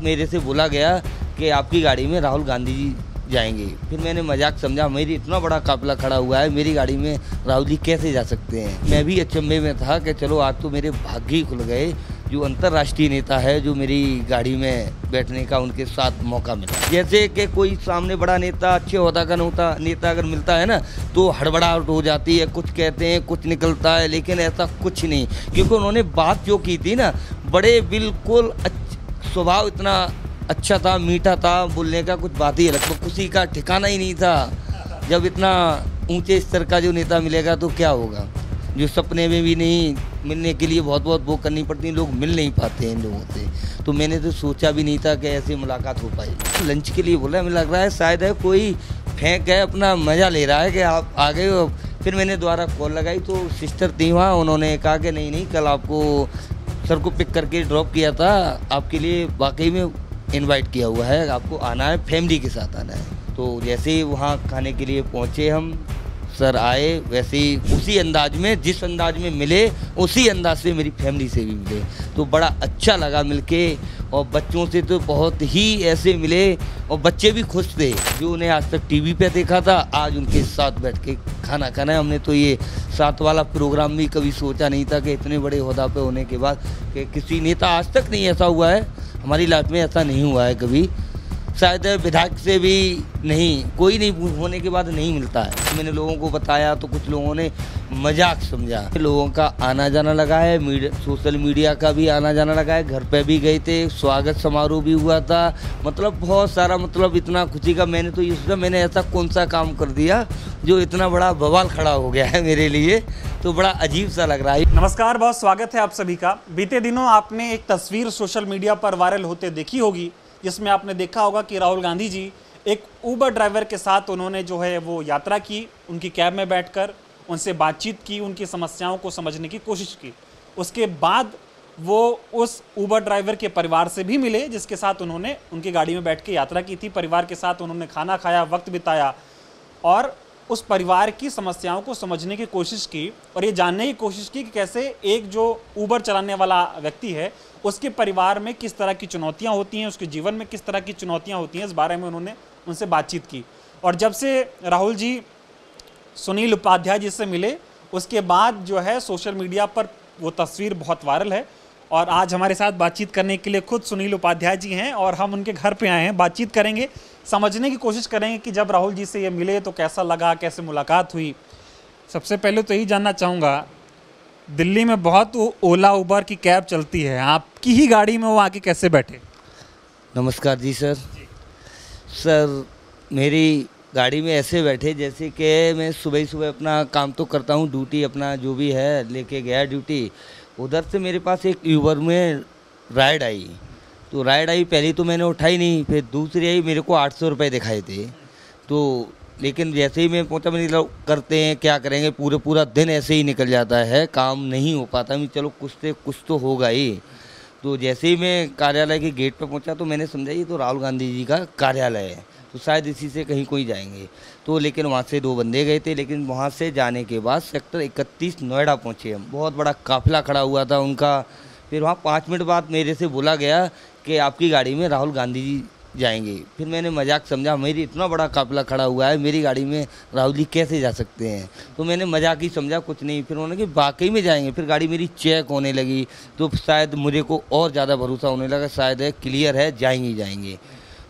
मेरे से बोला गया कि आपकी गाड़ी में राहुल गांधी जी जाएंगे। फिर मैंने मजाक समझा, मेरी इतना बड़ा काफिला खड़ा हुआ है, मेरी गाड़ी में राहुल जी कैसे जा सकते हैं। मैं भी अचंभे में था कि चलो आज तो मेरे भाग्य ही खुल गए, जो अंतर्राष्ट्रीय नेता है जो मेरी गाड़ी में बैठने का उनके साथ मौका मिला। जैसे कि कोई सामने बड़ा नेता, अच्छे ओहदा का नेता अगर मिलता है ना तो हड़बड़ाहट हो जाती है, कुछ कहते हैं कुछ निकलता है, लेकिन ऐसा कुछ नहीं, क्योंकि उन्होंने बात जो की थी ना, बड़े बिल्कुल स्वभाव इतना अच्छा था, मीठा था, बोलने का कुछ बात ही अलग, तो किसी का ठिकाना ही नहीं था। जब इतना ऊंचे स्तर का जो नेता मिलेगा तो क्या होगा, जो सपने में भी नहीं मिलने के लिए बहुत बहुत वो करनी पड़ती है, लोग मिल नहीं पाते हैं इन लोगों से। तो मैंने तो सोचा भी नहीं था कि ऐसे मुलाकात हो पाएगी। लंच के लिए बोला, हमें लग रहा है शायद है कोई फेंक है, अपना मज़ा ले रहा है कि आप आ गए हो। फिर मैंने दोबारा कॉल लगाई तो सिस्टर थी वहाँ, उन्होंने कहा कि नहीं कल आपको सर को पिक करके ड्रॉप किया था, आपके लिए वाकई में इनवाइट किया हुआ है, आपको आना है, फैमिली के साथ आना है। तो जैसे ही वहाँ खाने के लिए पहुँचे हम, सर आए, वैसे ही उसी अंदाज में, जिस अंदाज में मिले उसी अंदाज से मेरी फैमिली से भी मिले, तो बड़ा अच्छा लगा मिलके। और बच्चों से तो बहुत ही ऐसे मिले, और बच्चे भी खुश थे जो उन्हें आज तक टीवी पे देखा था, आज उनके साथ बैठ के खाना खाना है। हमने तो ये साथ वाला प्रोग्राम भी कभी सोचा नहीं था कि इतने बड़े ओहदा पे होने के बाद कि किसी नेता, आज तक नहीं ऐसा हुआ है हमारी लाइफ में, ऐसा नहीं हुआ है कभी, शायद विधायक से भी नहीं, कोई नहीं होने के बाद नहीं मिलता है। मैंने लोगों को बताया तो कुछ लोगों ने मजाक समझा। लोगों का आना जाना लगा है, सोशल मीडिया का भी आना जाना लगा है, घर पे भी गए थे, स्वागत समारोह भी हुआ था, मतलब बहुत सारा, मतलब इतना खुशी का। मैंने तो ये सोचा मैंने ऐसा कौन सा काम कर दिया जो इतना बड़ा बवाल खड़ा हो गया है मेरे लिए, तो बड़ा अजीब सा लग रहा है। नमस्कार, बहुत स्वागत है आप सभी का। बीते दिनों आपने एक तस्वीर सोशल मीडिया पर वायरल होते देखी होगी, जिसमें आपने देखा होगा कि राहुल गांधी जी एक ऊबर ड्राइवर के साथ उन्होंने जो है वो यात्रा की, उनकी कैब में बैठकर उनसे बातचीत की, उनकी समस्याओं को समझने की कोशिश की। उसके बाद वो उस ऊबर ड्राइवर के परिवार से भी मिले, जिसके साथ उन्होंने उनकी गाड़ी में बैठ के यात्रा की थी। परिवार के साथ उन्होंने खाना खाया, वक्त बिताया और उस परिवार की समस्याओं को समझने की कोशिश की, और ये जानने की कोशिश की कि कैसे एक जो ऊबर चलाने वाला व्यक्ति है उसके परिवार में किस तरह की चुनौतियां होती हैं, उसके जीवन में किस तरह की चुनौतियां होती हैं, इस बारे में उन्होंने उनसे बातचीत की। और जब से राहुल जी सुनील उपाध्याय जी से मिले, उसके बाद जो है सोशल मीडिया पर वो तस्वीर बहुत वायरल है। और आज हमारे साथ बातचीत करने के लिए खुद सुनील उपाध्याय जी हैं, और हम उनके घर पे आए हैं। बातचीत करेंगे, समझने की कोशिश करेंगे कि जब राहुल जी से ये मिले तो कैसा लगा, कैसे मुलाकात हुई। सबसे पहले तो यही जानना चाहूँगा, दिल्ली में बहुत ओला उबर की कैब चलती है, आपकी ही गाड़ी में वो आके कैसे बैठे? नमस्कार जी सर। सर मेरी गाड़ी में ऐसे बैठे जैसे कि मैं सुबह ही सुबह अपना काम तो करता हूँ, ड्यूटी अपना जो भी है लेके गया ड्यूटी, उधर से मेरे पास एक यूबर में राइड आई। तो राइड आई, पहली तो मैंने उठाई नहीं, फिर दूसरी आई, मेरे को 800 रुपये दिखाए थे। तो लेकिन जैसे ही मैं पहुंचा, मैंने करते हैं क्या करेंगे, पूरा दिन ऐसे ही निकल जाता है, काम नहीं हो पाता। मैं चलो कुछ से कुछ तो होगा ही। तो जैसे ही मैं कार्यालय के गेट पर पहुंचा तो मैंने समझा ये तो राहुल गांधी जी का कार्यालय है, तो शायद इसी से कहीं कोई जाएंगे। तो लेकिन वहाँ से 2 बंदे गए थे, लेकिन वहाँ से जाने के बाद सेक्टर 31 नोएडा पहुँचे हम, बहुत बड़ा काफिला खड़ा हुआ था उनका। फिर वहाँ 5 मिनट बाद मेरे से बोला गया कि आपकी गाड़ी में राहुल गांधी जी जाएंगे। फिर मैंने मजाक समझा, मेरी इतना बड़ा काफिला खड़ा हुआ है, मेरी गाड़ी में राहुल जी कैसे जा सकते हैं। तो मैंने मजाक ही समझा, कुछ नहीं। फिर उन्होंने कि वाकई में जाएंगे। फिर गाड़ी मेरी चेक होने लगी, तो शायद मुझे को और ज़्यादा भरोसा होने लगा, शायद है क्लियर है, जाएंगे ही जाएंगे।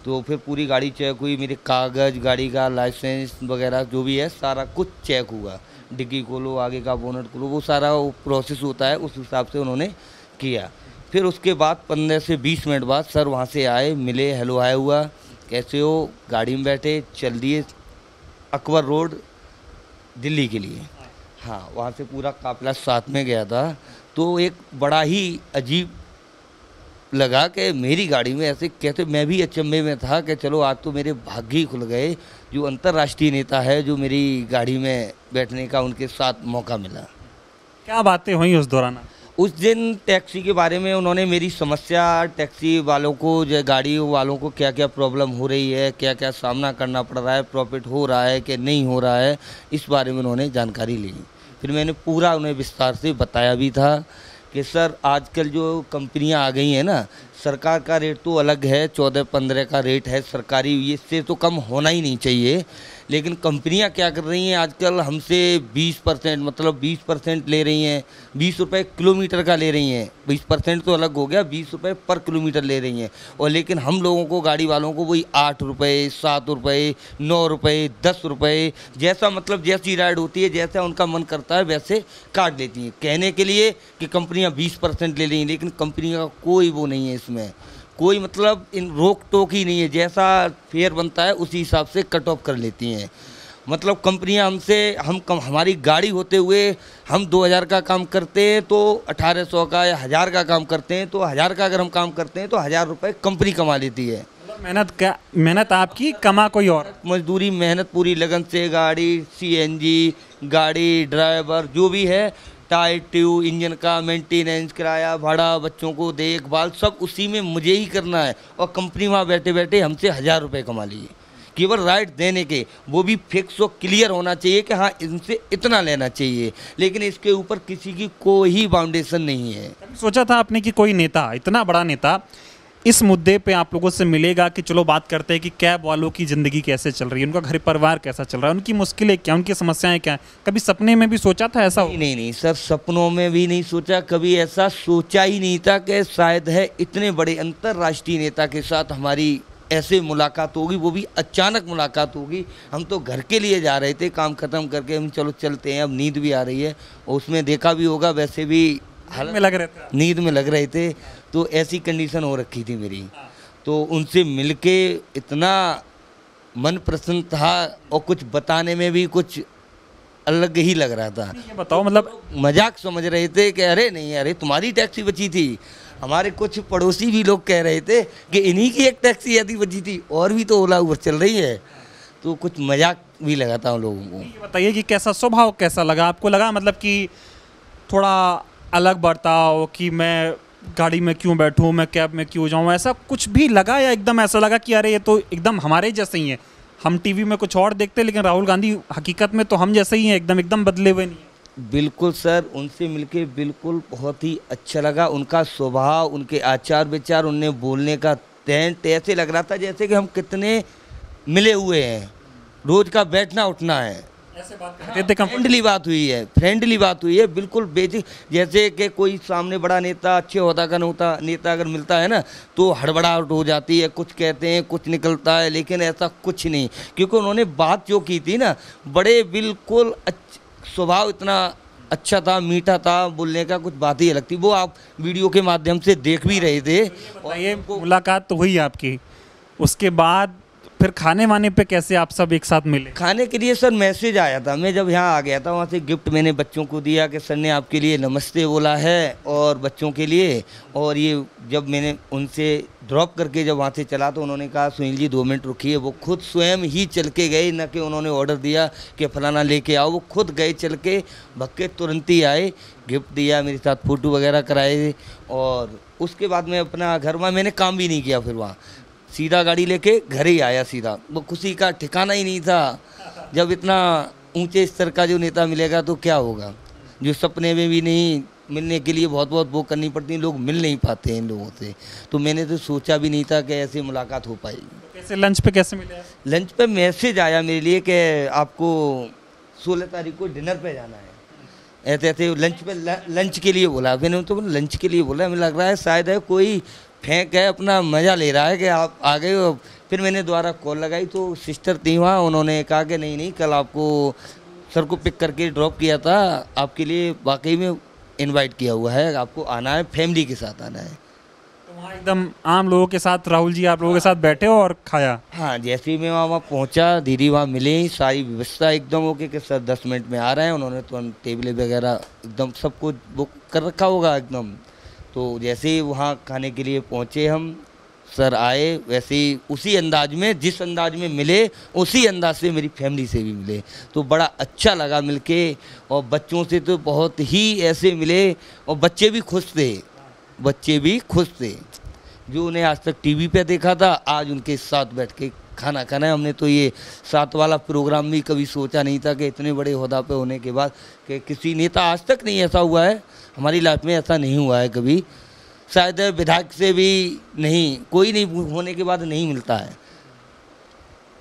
तो फिर पूरी गाड़ी चेक हुई, मेरे कागज़, गाड़ी का लाइसेंस वगैरह जो भी है सारा कुछ चेक हुआ। डिग्गी खोलो, आगे का बोनट खोलो, वो सारा वो प्रोसेस होता है, उस हिसाब से उन्होंने किया। फिर उसके बाद 15 से 20 मिनट बाद सर वहाँ से आए, मिले, हेलो हाय हुआ, कैसे हो, गाड़ी में बैठे, चल दिए अकबर रोड दिल्ली के लिए। हाँ, वहाँ से पूरा काफिला साथ में गया था। तो एक बड़ा ही अजीब लगा कि मेरी गाड़ी में ऐसे कैसे, मैं भी अचंभे में था कि चलो आज तो मेरे भाग्य ही खुल गए, जो अंतर्राष्ट्रीय नेता है जो मेरी गाड़ी में बैठने का उनके साथ मौका मिला। क्या बातें हुई उस दौरान? उस दिन टैक्सी के बारे में उन्होंने मेरी समस्या, टैक्सी वालों को, गाड़ी वालों को क्या क्या प्रॉब्लम हो रही है, क्या क्या सामना करना पड़ रहा है, प्रॉफिट हो रहा है कि नहीं हो रहा है, इस बारे में उन्होंने जानकारी ली। फिर मैंने पूरा उन्हें विस्तार से बताया भी था कि सर आजकल जो कंपनियां आ गई हैं ना, सरकार का रेट तो अलग है, 14-15 का रेट है सरकारी, इससे तो कम होना ही नहीं चाहिए। लेकिन कंपनियां क्या कर रही हैं आजकल, हमसे 20% मतलब 20% ले रही हैं, 20 रुपये किलोमीटर का ले रही हैं। 20% तो अलग हो गया, 20 रुपये पर किलोमीटर ले रही हैं। और लेकिन हम लोगों को, गाड़ी वालों को, वही 8 रुपये, 7 रुपये, 9 रुपये, 10 रुपये, जैसा मतलब जैसी राइड होती है, जैसा उनका मन करता है वैसे काट लेती हैं। कहने के लिए कि कंपनियां 20% ले रही हैं, लेकिन कंपनियों का कोई वो नहीं है इसमें, कोई मतलब इन रोक टोक ही नहीं है। जैसा फेयर बनता है उसी हिसाब से कट ऑफ कर लेती हैं। मतलब कंपनियां हमसे, हमारी गाड़ी होते हुए हम 2000 का काम करते हैं तो 1800 का या 1000 का काम करते हैं तो 1000 का अगर हम काम करते हैं तो 1000 रुपये कंपनी कमा लेती है। मेहनत आपकी, कमा कोई और। मजदूरी, मेहनत पूरी लगन से, गाड़ी सीएनजी, गाड़ी ड्राइवर जो भी है, टायर ट्यूब, इंजन का मेंटेनेंस, किराया भाड़ा, बच्चों को देखभाल, सब उसी में मुझे ही करना है। और कंपनी वहाँ बैठे बैठे हमसे 1000 रुपये कमा लीजिए केवल राइड देने के, वो भी फिक्स और क्लियर होना चाहिए कि हाँ इनसे इतना लेना चाहिए, लेकिन इसके ऊपर किसी की कोई बाउंडेशन नहीं है। सोचा था आपने कि कोई नेता, इतना बड़ा नेता इस मुद्दे पे आप लोगों से मिलेगा कि चलो बात करते हैं कि कैब वालों की ज़िंदगी कैसे चल रही है, उनका घर परिवार कैसा चल रहा है, उनकी मुश्किलें क्या, उनकी समस्याएं क्या, कभी सपने में भी सोचा था ऐसा? नहीं सर, सपनों में भी नहीं सोचा, कभी ऐसा सोचा ही नहीं था कि शायद है इतने बड़े अंतर्राष्ट्रीय नेता के साथ हमारी ऐसे मुलाकात होगी, वो भी अचानक मुलाकात होगी। हम तो घर के लिए जा रहे थे, काम ख़त्म करके हम चलो चलते हैं, अब नींद भी आ रही है। और उसमें देखा भी होगा, वैसे भी में लग रहे थे, नींद में लग रहे थे, तो ऐसी कंडीशन हो रखी थी मेरी। तो उनसे मिलके इतना मन प्रसन्न था और कुछ बताने में भी कुछ अलग ही लग रहा था। ये बताओ, मतलब मजाक समझ रहे थे कि अरे नहीं, अरे तुम्हारी टैक्सी बची थी। हमारे कुछ पड़ोसी भी लोग कह रहे थे कि इन्हीं की एक टैक्सी यदि बची थी, और भी तो ओला उबर चल रही है। तो कुछ मजाक भी लगा था उन लोगों को। ये बताइए कि कैसा स्वभाव कैसा लगा आपको? लगा मतलब कि थोड़ा अलग बर्ताव, कि मैं गाड़ी में क्यों बैठूं, मैं कैब में क्यों जाऊं, ऐसा कुछ भी लगा, या एकदम ऐसा लगा कि अरे ये तो एकदम हमारे जैसे ही है, हम टीवी में कुछ और देखते लेकिन राहुल गांधी हकीकत में तो हम जैसे ही हैं, एकदम बदले हुए नहीं? बिल्कुल सर, उनसे मिलके बिल्कुल बहुत ही अच्छा लगा। उनका स्वभाव, उनके आचार विचार, उनने बोलने का टेंट ऐसे लग रहा था जैसे कि हम कितने मिले हुए हैं, रोज का बैठना उठना है। ऐसे बात करते थे, फ्रेंडली बात हुई है, फ्रेंडली बात हुई है, बिल्कुल बेसिक। जैसे कि कोई सामने बड़ा नेता, अच्छे होता का नेता अगर मिलता है ना तो हड़बड़ाहट हो जाती है, कुछ कहते हैं कुछ निकलता है, लेकिन ऐसा कुछ नहीं, क्योंकि उन्होंने बात जो की थी ना, बड़े बिल्कुल स्वभाव इतना अच्छा था, मीठा था, बोलने का कुछ बात ही अलग थी। वो आप वीडियो के माध्यम से देख भी रहे थे। और ये मुलाकात तो हुई आपकी, उसके बाद फिर खाने वाने पे कैसे आप सब एक साथ मिले? खाने के लिए सर मैसेज आया था, मैं जब यहाँ आ गया था वहाँ से गिफ्ट मैंने बच्चों को दिया कि सर ने आपके लिए नमस्ते बोला है और बच्चों के लिए। और ये जब मैंने उनसे ड्रॉप करके जब वहाँ से चला तो उन्होंने कहा सुनील जी 2 मिनट रुकिए। वो खुद स्वयं ही चल के गए, न कि उन्होंने ऑर्डर दिया कि फलाना लेके आओ, वो खुद गए चल के, भक्के तुरंत ही आए, गिफ्ट दिया, मेरे साथ फ़ोटो वगैरह कराए। और उसके बाद मैं अपना घर में मैंने काम भी नहीं किया, फिर वहाँ सीधा गाड़ी लेके घर ही आया सीधा। वो खुशी का ठिकाना ही नहीं था। जब इतना ऊंचे स्तर का जो नेता मिलेगा तो क्या होगा, जो सपने में भी नहीं मिलने के लिए बहुत बहुत वो करनी पड़ती है, लोग मिल नहीं पाते हैं इन लोगों से। तो मैंने तो सोचा भी नहीं था कि ऐसी मुलाकात हो पाएगी। कैसे लंच पे कैसे मिले? लंच पे मैसेज आया मेरे लिए कि आपको 16 तारीख को डिनर पे जाना है, ऐसे ऐसे लंच पे लंच के लिए बोला। मैंने तो लंच के लिए बोला, मुझे लग रहा है शायद है कोई फेंक है, अपना मज़ा ले रहा है कि आप आ गए हो। फिर मैंने दोबारा कॉल लगाई तो सिस्टर थी वहाँ, उन्होंने कहा कि नहीं कल आपको सर को पिक करके ड्रॉप किया था, आपके लिए वाकई में इनवाइट किया हुआ है, आपको आना है, फैमिली के साथ आना है। तो वहाँ एकदम आम लोगों के साथ राहुल जी आप लोगों के साथ बैठे हो और खाया? हाँ, जैसे ही मैं वहाँ पहुँचा, दीदी वहाँ मिली, सारी व्यवस्था एकदम ओके कि सर 10 मिनट में आ रहे हैं। उन्होंने तो टेबल वगैरह एकदम सब कुछ बुक कर रखा होगा एकदम। तो जैसे ही वहाँ खाने के लिए पहुँचे हम, सर आए, वैसे ही उसी अंदाज में, जिस अंदाज में मिले उसी अंदाज से मेरी फैमिली से भी मिले। तो बड़ा अच्छा लगा मिलके। और बच्चों से तो बहुत ही ऐसे मिले, और बच्चे भी खुश थे, बच्चे भी खुश थे। जो उन्हें आज तक टीवी पे देखा था, आज उनके साथ बैठ के खाना खाना है। हमने तो ये साथ वाला प्रोग्राम भी कभी सोचा नहीं था कि इतने बड़े ओहदा पे होने के बाद कि किसी नेता, आज तक नहीं ऐसा हुआ है हमारी लाइफ में, ऐसा नहीं हुआ है कभी शायद विधायक से भी नहीं, कोई नहीं होने के बाद नहीं मिलता है।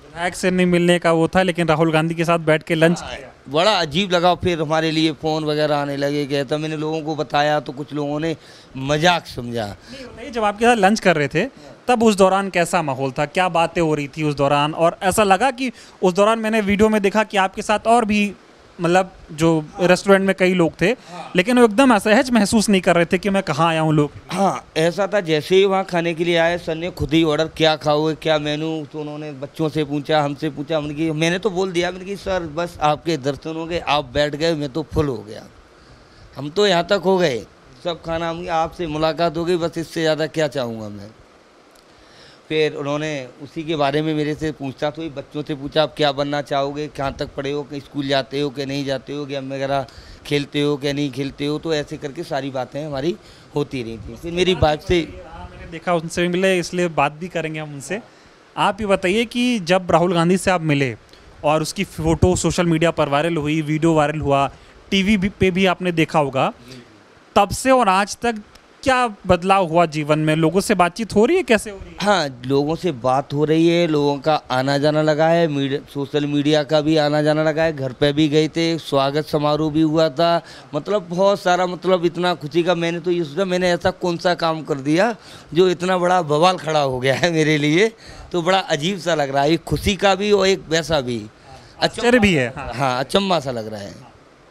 विधायक से नहीं मिलने का वो था, लेकिन राहुल गांधी के साथ बैठ के लंच किया। बड़ा अजीब लगा। फिर हमारे लिए फ़ोन वगैरह आने लगे, कहता मैंने लोगों को बताया तो कुछ लोगों ने मजाक समझा। नहीं, जब आपके साथ लंच कर रहे थे तब उस दौरान कैसा माहौल था, क्या बातें हो रही थी उस दौरान? और ऐसा लगा कि उस दौरान मैंने वीडियो में देखा कि आपके साथ और भी मतलब जो रेस्टोरेंट में कई लोग थे, लेकिन वो एकदम असहज महसूस नहीं कर रहे थे कि मैं कहाँ आया हूँ लोग। हाँ, ऐसा था जैसे ही वहाँ खाने के लिए आए, सर ने खुद ही ऑर्डर क्या खाओगे, क्या मेनू, तो उन्होंने बच्चों से पूछा, हमसे पूछा। मैंने तो बोल दिया, मैंने कि सर बस आपके दर्शन हो गए, आप बैठ गए, मैं तो फुल हो गया, हम तो यहाँ तक हो गए, सब खाना हम, आपसे मुलाकात हो गई, बस इससे ज़्यादा क्या चाहूँगा मैं। फिर उन्होंने उसी के बारे में मेरे से पूछता, तो बच्चों से पूछा आप क्या बनना चाहोगे, कहाँ तक पढ़े हो, कि स्कूल जाते हो कि नहीं जाते हो, गेम वगैरह खेलते हो कि नहीं खेलते हो, तो ऐसे करके सारी बातें हमारी होती रही थी। फिर मेरी बात से मैंने देखा, उनसे भी मिले, इसलिए बात भी करेंगे हम उनसे। आप ये बताइए कि जब राहुल गांधी से आप मिले और उसकी फ़ोटो सोशल मीडिया पर वायरल हुई, वीडियो वायरल हुआ, टीवी पे भी आपने देखा होगा, तब से और आज तक क्या बदलाव हुआ जीवन में? लोगों से बातचीत हो रही है, कैसे हो रही है? हाँ, लोगों से बात हो रही है, लोगों का आना जाना लगा है, सोशल मीडिया का भी आना जाना लगा है, घर पे भी गए थे, स्वागत समारोह भी हुआ था, मतलब बहुत सारा, मतलब इतना खुशी का। मैंने तो ये सोचा मैंने ऐसा कौन सा काम कर दिया जो इतना बड़ा बवाल खड़ा हो गया है मेरे लिए, तो बड़ा अजीब सा लग रहा है, एक खुशी का भी और एक वैसा भी आश्चर्य भी है। हाँ, अचंभा सा लग रहा है।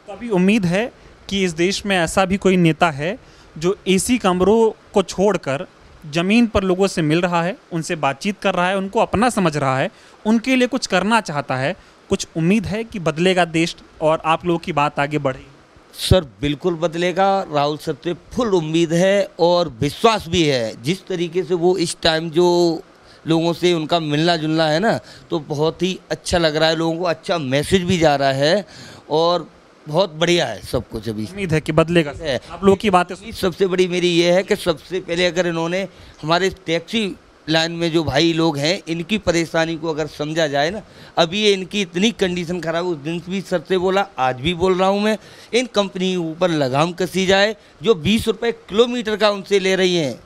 तो अभी उम्मीद है कि इस देश में ऐसा भी कोई नेता है जो एसी कमरों को छोड़कर ज़मीन पर लोगों से मिल रहा है, उनसे बातचीत कर रहा है, उनको अपना समझ रहा है, उनके लिए कुछ करना चाहता है। कुछ उम्मीद है कि बदलेगा देश और आप लोगों की बात आगे बढ़ेगी। सर बिल्कुल बदलेगा, राहुल सर से फुल उम्मीद है और विश्वास भी है। जिस तरीके से वो इस टाइम जो लोगों से उनका मिलना जुलना है ना, तो बहुत ही अच्छा लग रहा है, लोगों को अच्छा मैसेज भी जा रहा है और बहुत बढ़िया है सब कुछ। अभी उम्मीद है कि बदलेगा है। आप लोगों की बातें सबसे बड़ी मेरी ये है कि सबसे पहले अगर इन्होंने हमारे टैक्सी लाइन में जो भाई लोग हैं, इनकी परेशानी को अगर समझा जाए ना, अभी ये इनकी इतनी कंडीशन खराब, उस दिन भी सर से बोला, आज भी बोल रहा हूँ मैं, इन कंपनी ऊपर लगाम कसी जाए जो 20 रुपये किलोमीटर का उनसे ले रही हैं,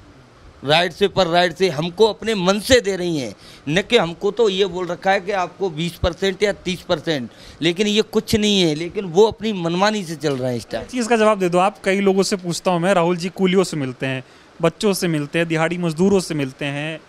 राइड से पर राइड से हमको अपने मन से दे रही हैं, न कि हमको तो ये बोल रखा है कि आपको 20% या 30%, लेकिन ये कुछ नहीं है, लेकिन वो अपनी मनमानी से चल रहा है इस टाइम। चीज़ का जवाब दे दो आप। कई लोगों से पूछता हूँ मैं, राहुल जी कूलियों से मिलते हैं, बच्चों से मिलते हैं, दिहाड़ी मजदूरों से मिलते हैं,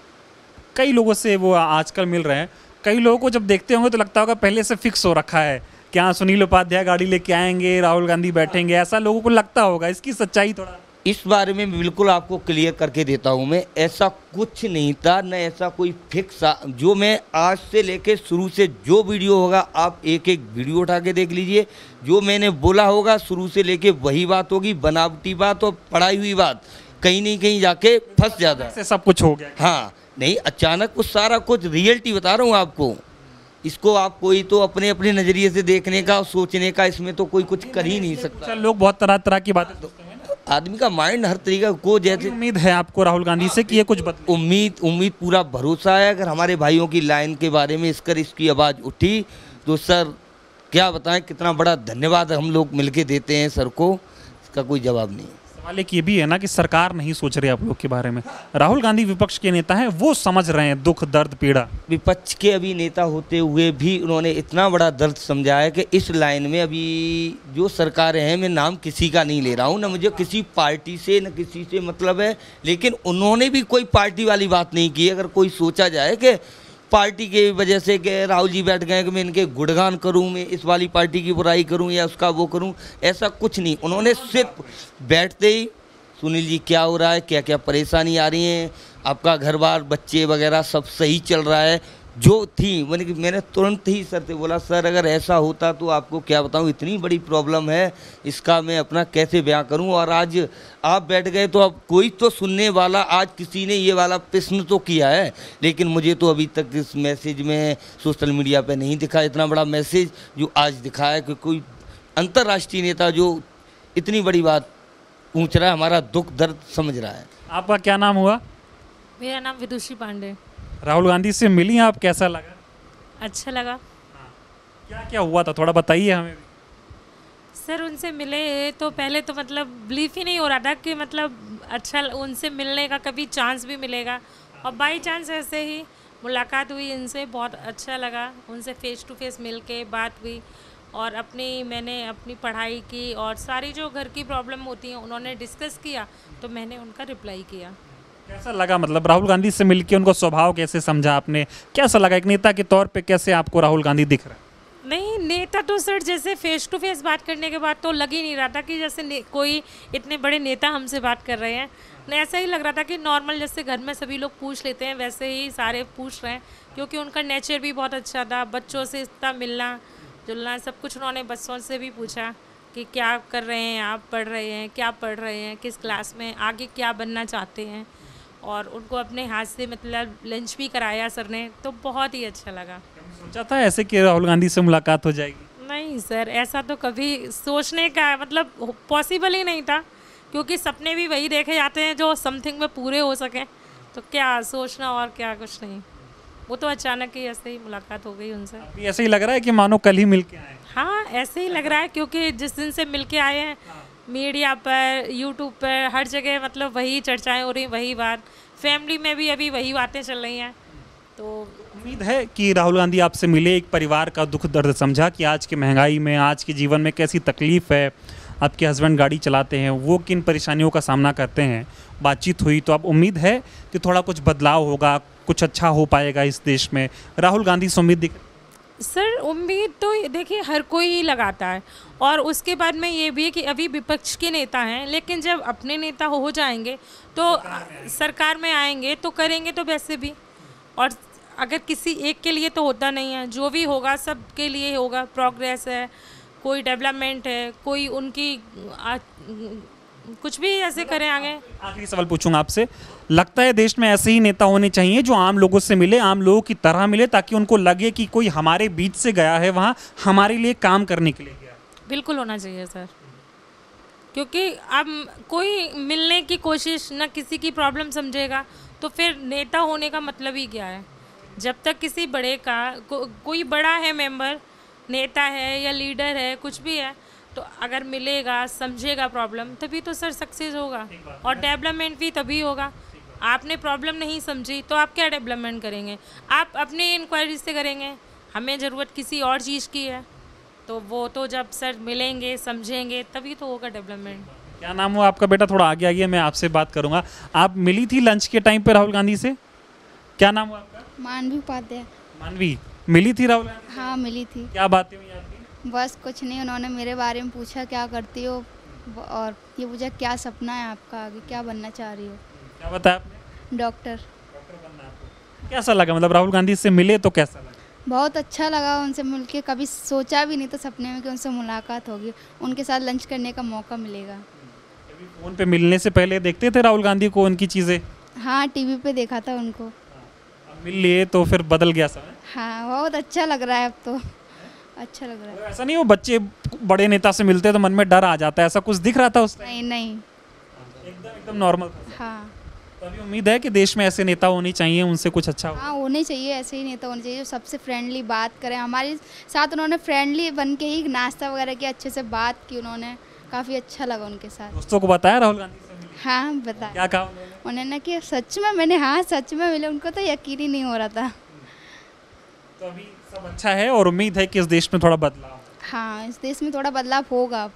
कई लोगों से वो आजकल मिल रहे हैं। कई लोगों को जब देखते होंगे तो लगता होगा पहले से फिक्स हो रखा है कि हाँ सुनील उपाध्याय गाड़ी लेके आएंगे, राहुल गांधी बैठेंगे, ऐसा लोगों को लगता होगा। इसकी सच्चाई थोड़ा इस बारे में बिल्कुल आपको क्लियर करके देता हूँ मैं, ऐसा कुछ नहीं था, न ऐसा कोई फिक्स। जो मैं आज से लेके शुरू से जो वीडियो होगा, आप एक एक वीडियो उठा के देख लीजिए, जो मैंने बोला होगा शुरू से लेके वही बात होगी, बनावटी बात और पढ़ाई हुई बात कहीं नहीं कहीं जाके फंस जाता है। सब कुछ हो गया। हाँ, नहीं अचानक कुछ, सारा कुछ रियलिटी बता रहा हूँ आपको। इसको आप कोई तो अपने अपने नज़रिए से देखने का और सोचने का, इसमें तो कोई कुछ कर ही नहीं सकता। लोग बहुत तरह तरह की बातें सोचते हैं, आदमी का माइंड हर तरीका को जैसे। उम्मीद है आपको राहुल गांधी से कि ये कुछ बदले? उम्मीद पूरा भरोसा है। अगर हमारे भाइयों की लाइन के बारे में इसकी आवाज़ उठी तो सर क्या बताएं, कितना बड़ा धन्यवाद हम लोग मिलके देते हैं सर को, इसका कोई जवाब नहीं है। सवाल एक ये भी है ना कि सरकार नहीं सोच रही आप लोग के बारे में। राहुल गांधी विपक्ष के नेता हैं, वो समझ रहे हैं दुख दर्द पीड़ा। विपक्ष के अभी नेता होते हुए भी उन्होंने इतना बड़ा दर्द समझा है कि इस लाइन में अभी जो सरकारें हैं, मैं नाम किसी का नहीं ले रहा हूँ, ना मुझे किसी पार्टी से न किसी से मतलब है, लेकिन उन्होंने भी कोई पार्टी वाली बात नहीं की। अगर कोई सोचा जाए कि पार्टी की वजह से कि राहुल जी बैठ गए कि मैं इनके गुणगान करूं, मैं इस वाली पार्टी की बुराई करूं या उसका वो करूं, ऐसा कुछ नहीं। उन्होंने सिर्फ बैठते ही सुनील जी क्या हो रहा है, क्या क्या परेशानी आ रही हैं, आपका घर बार बच्चे वगैरह सब सही चल रहा है, जो थी मैंने तुरंत ही सर से बोला, सर अगर ऐसा होता तो आपको क्या बताऊं, इतनी बड़ी प्रॉब्लम है, इसका मैं अपना कैसे बयां करूं। और आज आप बैठ गए तो अब कोई तो सुनने वाला, आज किसी ने ये वाला प्रश्न तो किया है, लेकिन मुझे तो अभी तक इस मैसेज में सोशल मीडिया पे नहीं दिखा इतना बड़ा मैसेज जो आज दिखा है कि कोई अंतर्राष्ट्रीय नेता जो इतनी बड़ी बात पूछ रहा है, हमारा दुख दर्द समझ रहा है। आपका क्या नाम हुआ? मेरा नाम विदुषी पांडे। राहुल गांधी से मिली आप, कैसा लगा? अच्छा लगा। क्या क्या हुआ था थोड़ा बताइए हमें भी। सर उनसे मिले तो पहले तो मतलब बिलीफ ही नहीं हो रहा था कि मतलब अच्छा उनसे मिलने का कभी चांस भी मिलेगा, और बाई चांस ऐसे ही मुलाकात हुई इनसे, बहुत अच्छा लगा उनसे फेस टू फेस मिल के बात हुई। और मैंने अपनी पढ़ाई की और सारी जो घर की प्रॉब्लम होती हैं उन्होंने डिस्कस किया, तो मैंने उनका रिप्लाई किया। कैसा लगा, मतलब राहुल गांधी से मिलके उनको स्वभाव कैसे समझा आपने, कैसा लगा एक नेता के तौर पे, कैसे आपको राहुल गांधी दिख रहा है? नहीं, नेता तो सर जैसे फेस टू फेस बात करने के बाद तो लग ही नहीं रहा था कि जैसे कोई इतने बड़े नेता हमसे बात कर रहे हैं। नहीं, ऐसा ही लग रहा था कि नॉर्मल जैसे घर में सभी लोग पूछ लेते हैं वैसे ही सारे पूछ रहे हैं, क्योंकि उनका नेचर भी बहुत अच्छा था। बच्चों से इतना मिलना जुलना सब कुछ, उन्होंने बच्चों से भी पूछा कि क्या कर रहे हैं आप, पढ़ रहे हैं, क्या पढ़ रहे हैं, किस क्लास में, आगे क्या बनना चाहते हैं। और उनको अपने हाथ से मतलब लंच भी कराया सर ने, तो बहुत ही अच्छा लगा। सोचा था ऐसे कि राहुल गांधी से मुलाकात हो जाएगी? नहीं सर, ऐसा तो कभी सोचने का मतलब पॉसिबल ही नहीं था, क्योंकि सपने भी वही देखे जाते हैं जो समथिंग में पूरे हो सकें, तो क्या सोचना और क्या, कुछ नहीं। वो तो अचानक ही ऐसे ही मुलाकात हो गई उनसे। अभी ऐसे ही लग रहा है कि मानो कल ही मिल के आए? हाँ, ऐसे ही लग रहा है, क्योंकि जिस दिन से मिल के आए हैं मीडिया पर, यूट्यूब पर, हर जगह मतलब वही चर्चाएं हो रही, वही बात, फैमिली में भी अभी वही बातें चल रही हैं। तो उम्मीद है कि राहुल गांधी आपसे मिले, एक परिवार का दुख दर्द समझा कि आज की महंगाई में, आज के जीवन में कैसी तकलीफ़ है। आपके हस्बैंड गाड़ी चलाते हैं, वो किन परेशानियों का सामना करते हैं। बातचीत हुई तो अब उम्मीद है कि थोड़ा कुछ बदलाव होगा, कुछ अच्छा हो पाएगा इस देश में। राहुल गांधी से उम्मीद सर उम्मीद तो देखिए हर कोई ही लगाता है, और उसके बाद में ये भी है कि अभी विपक्ष के नेता हैं, लेकिन जब अपने नेता हो जाएंगे तो सरकार में आएंगे तो करेंगे तो वैसे भी। और अगर किसी एक के लिए तो होता नहीं है, जो भी होगा सबके लिए होगा। प्रोग्रेस है, कोई डेवलपमेंट है, कोई उनकी कुछ भी ऐसे करें आगे। आखिरी सवाल पूछूंगा आपसे, लगता है देश में ऐसे ही नेता होने चाहिए जो आम लोगों से मिले, आम लोगों की तरह मिले, ताकि उनको लगे कि कोई हमारे बीच से गया है, वहाँ हमारे लिए काम करने के लिए गया? बिल्कुल होना चाहिए सर, क्योंकि अब कोई मिलने की कोशिश न किसी की प्रॉब्लम समझेगा, तो फिर नेता होने का मतलब ही क्या है। जब तक किसी बड़े का कोई बड़ा है, मेंबर, नेता है या लीडर है, कुछ भी है, तो अगर मिलेगा, समझेगा प्रॉब्लम, तभी तो सर सक्सेस होगा, और डेवलपमेंट भी तभी होगा। आपने प्रॉब्लम नहीं समझी तो आप क्या डेवलपमेंट करेंगे? आप अपनी इंक्वायरी से करेंगे। हमें ज़रूरत किसी और चीज़ की है, तो वो तो जब सर मिलेंगे, समझेंगे, तभी तो होगा डेवलपमेंट। क्या नाम हुआ आपका बेटा? थोड़ा आगे आइए, मैं आपसे बात करूंगा। आप मिली थी लंच के टाइम पे राहुल गांधी से? क्या नाम हुआ आपका? मानवी उपाध्याय। मानवी, मिली थी राहुल गांधी? हाँ मिली थी। क्या बातें हुई आपकी? बस कुछ नहीं, उन्होंने मेरे बारे में पूछा क्या करती हो, और ये पूछा क्या सपना है आपका, आगे क्या बनना चाह रही हो। क्या बताया आपने? डॉक्टर। कैसा लगा, मतलब राहुल गांधी से मिले तो कैसा लगा? बहुत अच्छा लगा उनसे मिलके, कभी सोचा भी नहीं था सपने में कि उनसे मुलाकात होगी, उनके साथ लंच करने का मौका मिलेगा। कभी फोन पे मिलने से पहले देखते थे राहुल गांधी को, उनकी चीज़ें? हाँ टीवी पे देखा था उनको। अब मिल लिए तो फिर बदल गया सब? हाँ बहुत अच्छा लग रहा है, अब तो अच्छा लग रहा है। ऐसा नहीं हो बच्चे बड़े नेता से मिलते तो मन में डर आ जाता है, ऐसा कुछ दिख रहा था उस टाइम? नहीं नहीं। एकदम नॉर्मल। हाँ तो अभी उम्मीद है कि देश में ऐसे नेता होने चाहिए, उनसे कुछ अच्छा हो। हाँ होने चाहिए, ऐसे ही नेता होने चाहिए जो सबसे फ्रेंडली बात करें। हमारे साथ उन्होंने फ्रेंडली बन के ही नाश्ता वगैरह किया, अच्छे से बात की उन्होंने, काफ़ी अच्छा लगा उनके साथ। दोस्तों को बताया राहुल गांधी से मिले? हाँ बता। क्या कहा उन्होंने? उन्होंने कि सच में मैंने, हाँ सच में मिले, उनको तो यकीन ही नहीं हो रहा था। तो अभी सब अच्छा है और उम्मीद है कि इस देश में थोड़ा बदलाव। हाँ इस देश में थोड़ा बदलाव होगा अब।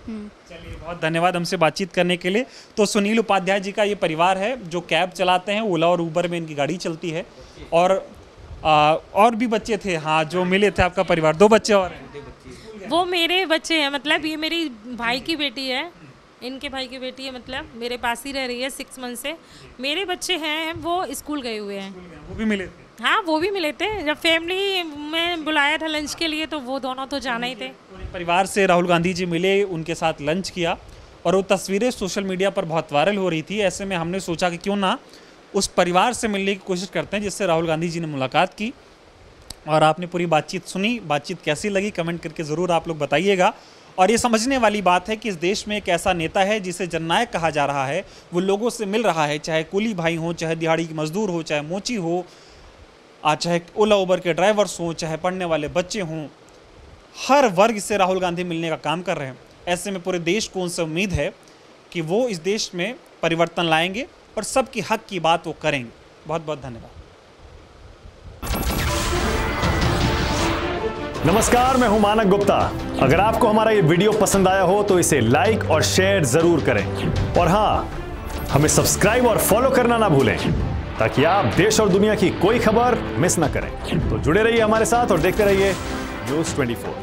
चलिए, बहुत धन्यवाद हमसे बातचीत करने के लिए। तो सुनील उपाध्याय जी का ये परिवार है जो कैब चलाते हैं, ओला और ऊबर में इनकी गाड़ी चलती है। और भी बच्चे थे हाँ जो मिले थे आपका परिवार? 2 बच्चे और हैं? वो मेरे बच्चे हैं, मतलब ये मेरी भाई की बेटी है, इनके भाई की बेटी है, मतलब मेरे पास ही रह रही है 6 मंथ से। मेरे बच्चे हैं वो स्कूल गए हुए हैं। वो भी मिले थे? हाँ वो भी मिले थे, जब फैमिली में बुलाया था लंच के लिए तो वो दोनों तो जाना ही थे। पूरे परिवार से राहुल गांधी जी मिले, उनके साथ लंच किया, और वो तस्वीरें सोशल मीडिया पर बहुत वायरल हो रही थी। ऐसे में हमने सोचा कि क्यों ना उस परिवार से मिलने की कोशिश करते हैं जिससे राहुल गांधी जी ने मुलाकात की। और आपने पूरी बातचीत सुनी, बातचीत कैसी लगी कमेंट करके ज़रूर आप लोग बताइएगा। और ये समझने वाली बात है कि इस देश में एक ऐसा नेता है जिसे जननायक कहा जा रहा है, वो लोगों से मिल रहा है, चाहे कुली भाई हों, चाहे दिहाड़ी की मजदूर हो, चाहे मोची हो, चाहे ओला उबर के ड्राइवर्स हों, चाहे पढ़ने वाले बच्चे हों, हर वर्ग से राहुल गांधी मिलने का काम कर रहे हैं। ऐसे में पूरे देश को उनसे उम्मीद है कि वो इस देश में परिवर्तन लाएंगे और सबकी हक की बात वो करेंगे। बहुत बहुत धन्यवाद। नमस्कार, मैं हूं मानक गुप्ता। अगर आपको हमारा ये वीडियो पसंद आया हो तो इसे लाइक और शेयर जरूर करें, और हाँ, हमें सब्सक्राइब और फॉलो करना ना भूलें ताकि आप देश और दुनिया की कोई खबर मिस ना करें। तो जुड़े रहिए हमारे साथ और देखते रहिए News 24।